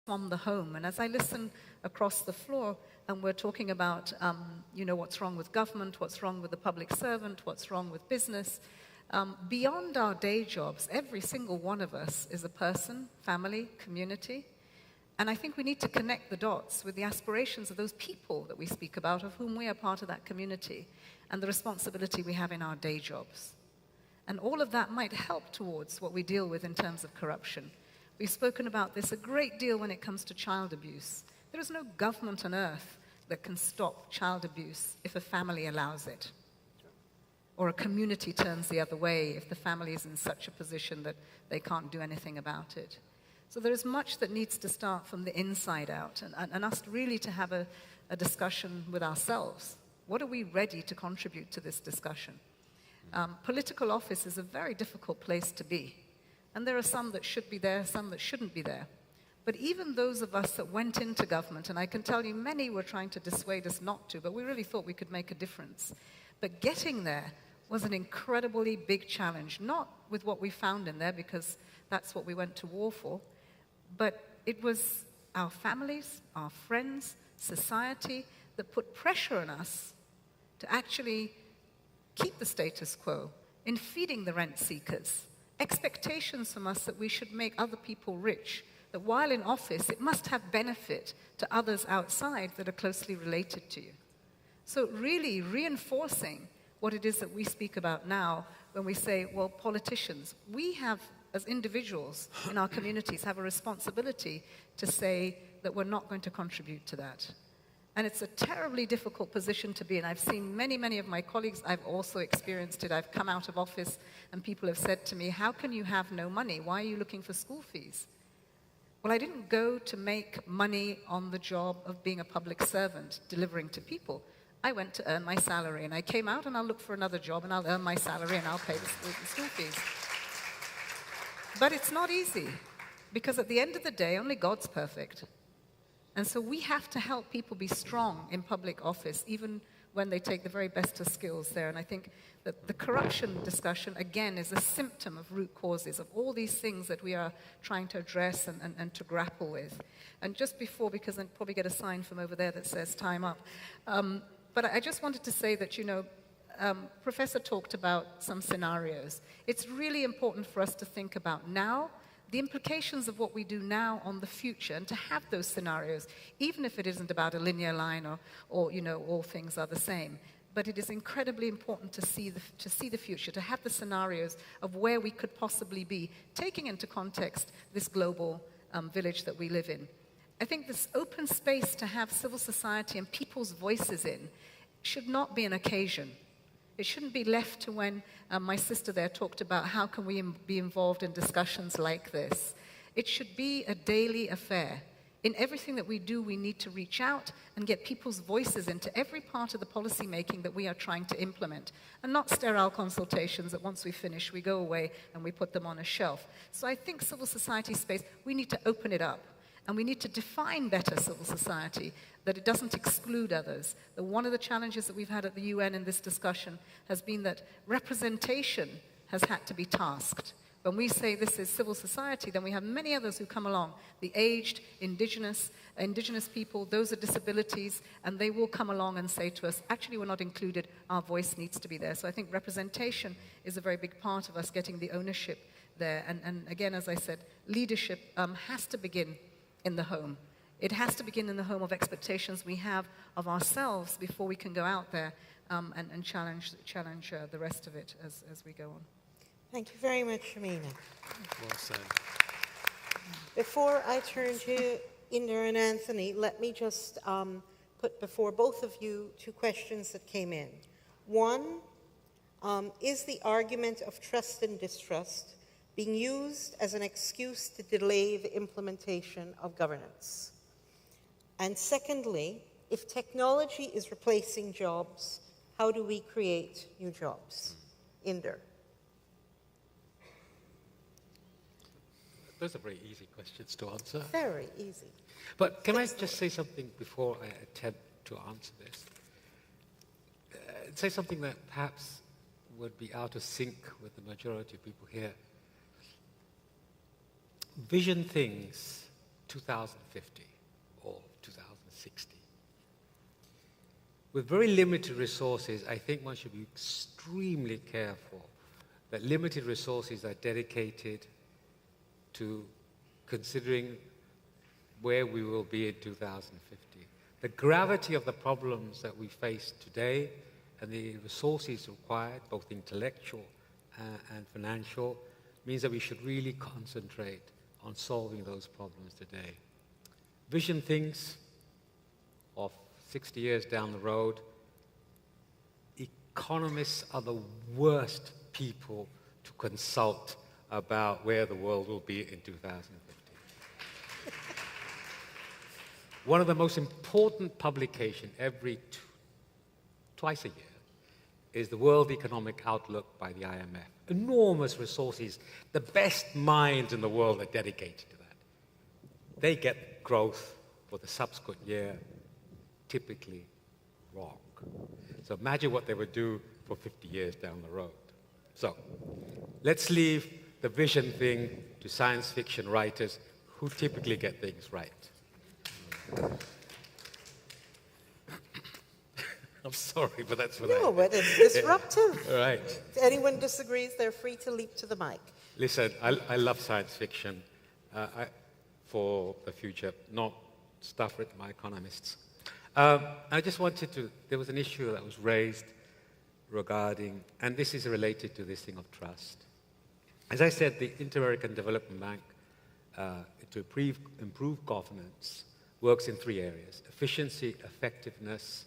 from the home. And as I listen across the floor, and we're talking about, what's wrong with government, what's wrong with the public servant, what's wrong with business, beyond our day jobs, every single one of us is a person, family, community. And I think we need to connect the dots with the aspirations of those people that we speak about, of whom we are part of that community, and the responsibility we have in our day jobs. And all of that might help towards what we deal with in terms of corruption. We've spoken about this a great deal when it comes to child abuse. There is no government on earth that can stop child abuse if a family allows it, or a community turns the other way if the family is in such a position that they can't do anything about it. So there is much that needs to start from the inside out, and us really to have a discussion with ourselves. What are we ready to contribute to this discussion? Political office is a very difficult place to be. And there are some that should be there, some that shouldn't be there. But even those of us that went into government, and I can tell you many were trying to dissuade us not to, but we really thought we could make a difference. But getting there was an incredibly big challenge, not with what we found in there, because that's what we went to war for, but it was our families, our friends, society that put pressure on us to actually keep the status quo in feeding the rent seekers. Expectations from us that we should make other people rich, that while in office, it must have benefit to others outside that are closely related to you. So really reinforcing what it is that we speak about now when we say, well, politicians, we have, as individuals in our communities, have a responsibility to say that we're not going to contribute to that. And it's a terribly difficult position to be in. I've seen many, many of my colleagues, I've also experienced it. I've come out of office and people have said to me, how can you have no money? Why are you looking for school fees? Well, I didn't go to make money on the job of being a public servant, delivering to people. I went to earn my salary, and I came out and I'll look for another job and I'll earn my salary and I'll pay the school fees. But it's not easy, because at the end of the day, only God's perfect. And so we have to help people be strong in public office, even when they take the very best of skills there. And I think that the corruption discussion, again, is a symptom of root causes of all these things that we are trying to address and to grapple with. And just before, because I'll probably get a sign from over there that says time up, but I just wanted to say that, Professor talked about some scenarios. It's really important for us to think about now, the implications of what we do now on the future, and to have those scenarios, even if it isn't about a linear line or all things are the same. But it is incredibly important to see the future, to have the scenarios of where we could possibly be, taking into context this global village that we live in. I think this open space to have civil society and people's voices in should not be an occasion. It shouldn't be left to when my sister there talked about how can we be involved in discussions like this. It should be a daily affair. In everything that we do, we need to reach out and get people's voices into every part of the policy making that we are trying to implement, and not sterile consultations that once we finish, we go away and we put them on a shelf. So I think civil society space, we need to open it up. And we need to define better civil society, that it doesn't exclude others. That one of the challenges that we've had at the UN in this discussion has been that representation has had to be tasked. When we say this is civil society, then we have many others who come along, the aged, indigenous people, those with disabilities, and they will come along and say to us, actually, we're not included, our voice needs to be there. So I think representation is a very big part of us getting the ownership there. And again, as I said, leadership has to begin in the home. It has to begin in the home of expectations we have of ourselves before we can go out there and challenge the rest of it as we go on. Thank you very much, Shamina. Well said. Before I turn to Inder and Anthony, let me just put before both of you two questions that came in. One, is the argument of trust and distrust being used as an excuse to delay the implementation of governance? And secondly, if technology is replacing jobs, how do we create new jobs? Inder. Those are very easy questions to answer. Very easy. But can I just say something before I attempt to answer this? Say something that perhaps would be out of sync with the majority of people here. Vision things 2050 or 2060. With very limited resources, I think one should be extremely careful that limited resources are dedicated to considering where we will be in 2050. The gravity of the problems that we face today and the resources required, both intellectual and financial, means that we should really concentrate on solving those problems today. Vision things of 60 years down the road, economists are the worst people to consult about where the world will be in 2050. One of the most important publications twice a year is the World Economic Outlook by the IMF. Enormous resources. The best minds in the world are dedicated to that. They get growth for the subsequent year typically wrong. So imagine what they would do for 50 years down the road. So let's leave the vision thing to science fiction writers who typically get things right. I'm sorry, but that's what No, but it's disruptive. All right. If anyone disagrees, they're free to leap to the mic. Listen, I love science fiction for the future, not stuff written by economists. I just wanted to, there was an issue that was raised regarding, and this is related to this thing of trust. As I said, the Inter-American Development Bank, to improve governance, works in three areas: efficiency, effectiveness,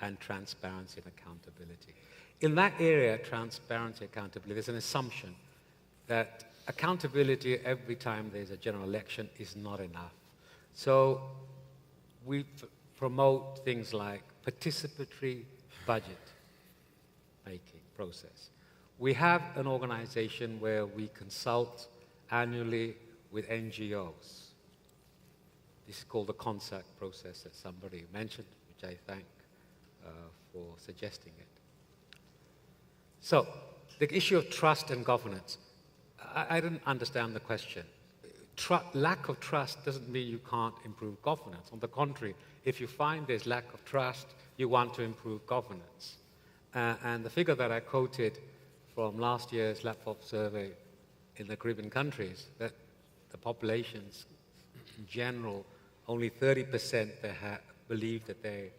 and transparency and accountability. In that area, transparency, accountability, there's an assumption that accountability every time there's a general election is not enough. So we promote things like participatory budget making process. We have an organization where we consult annually with NGOs. This is called the CONSAC process that somebody mentioned, which I thank for suggesting it. So, the issue of trust and governance. I didn't understand the question. Lack of trust doesn't mean you can't improve governance. On the contrary, if you find there's lack of trust, you want to improve governance. And the figure that I quoted from last year's LAPFOP survey in the Caribbean countries, that the populations in general, only 30% believe that they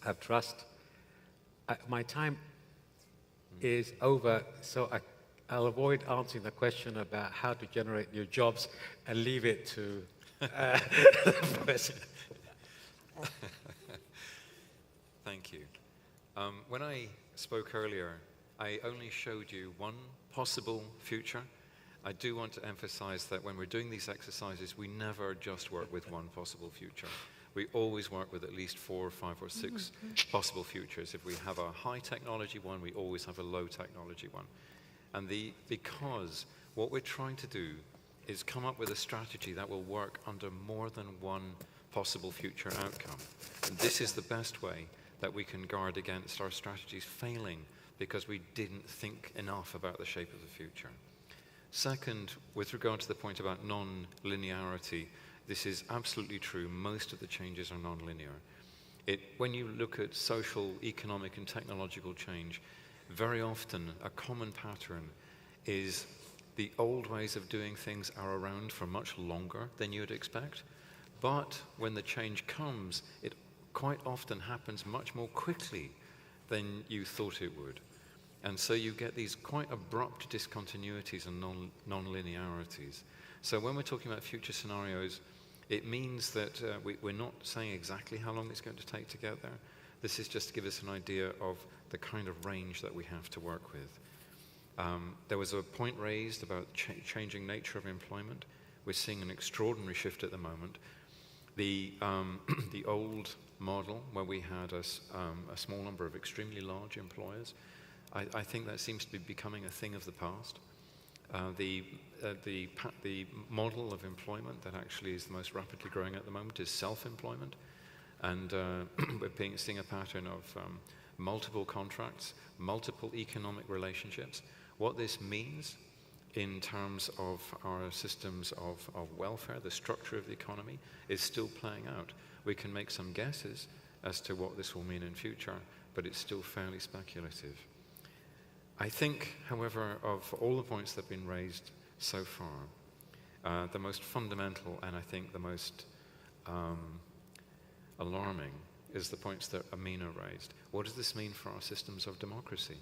have trust. My time is over, so I'll avoid answering the question about how to generate new jobs and leave it to the professor. Thank you. When I spoke earlier, I only showed you one possible future. I do want to emphasize that when we're doing these exercises, we never just work with one possible future. We always work with at least 4 or 5 or 6 possible futures. If we have a high technology one, we always have a low technology one. And because what we're trying to do is come up with a strategy that will work under more than one possible future outcome. And this is the best way that we can guard against our strategies failing because we didn't think enough about the shape of the future. Second, with regard to the point about non-linearity, this is absolutely true. Most of the changes are non-linear. When you look at social, economic, and technological change, very often a common pattern is the old ways of doing things are around for much longer than you'd expect. But when the change comes, it quite often happens much more quickly than you thought it would. And so you get these quite abrupt discontinuities and non-linearities. So when we're talking about future scenarios, it means that we're not saying exactly how long it's going to take to get there. This is just to give us an idea of the kind of range that we have to work with. There was a point raised about changing nature of employment. We're seeing an extraordinary shift at the moment. The old model, where we had a small number of extremely large employers, I think that seems to be becoming a thing of the past. The model of employment that actually is the most rapidly growing at the moment is self-employment. And we're seeing a pattern of multiple contracts, multiple economic relationships. What this means in terms of our systems of welfare, the structure of the economy, is still playing out. We can make some guesses as to what this will mean in future, but it's still fairly speculative. I think, however, of all the points that have been raised so far, the most fundamental and I think the most alarming is the points that Amina raised. What does this mean for our systems of democracy?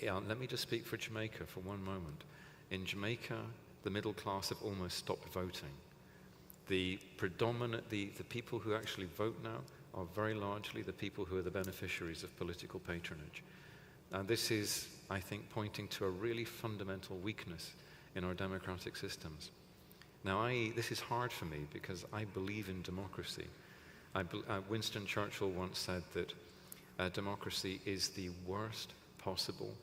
Let me just speak for Jamaica for one moment. In Jamaica, the middle class have almost stopped voting. The people who actually vote now are very largely the people who are the beneficiaries of political patronage. And this is, I think, pointing to a really fundamental weakness in our democratic systems. Now, this is hard for me because I believe in democracy. Winston Churchill once said that democracy is the worst possible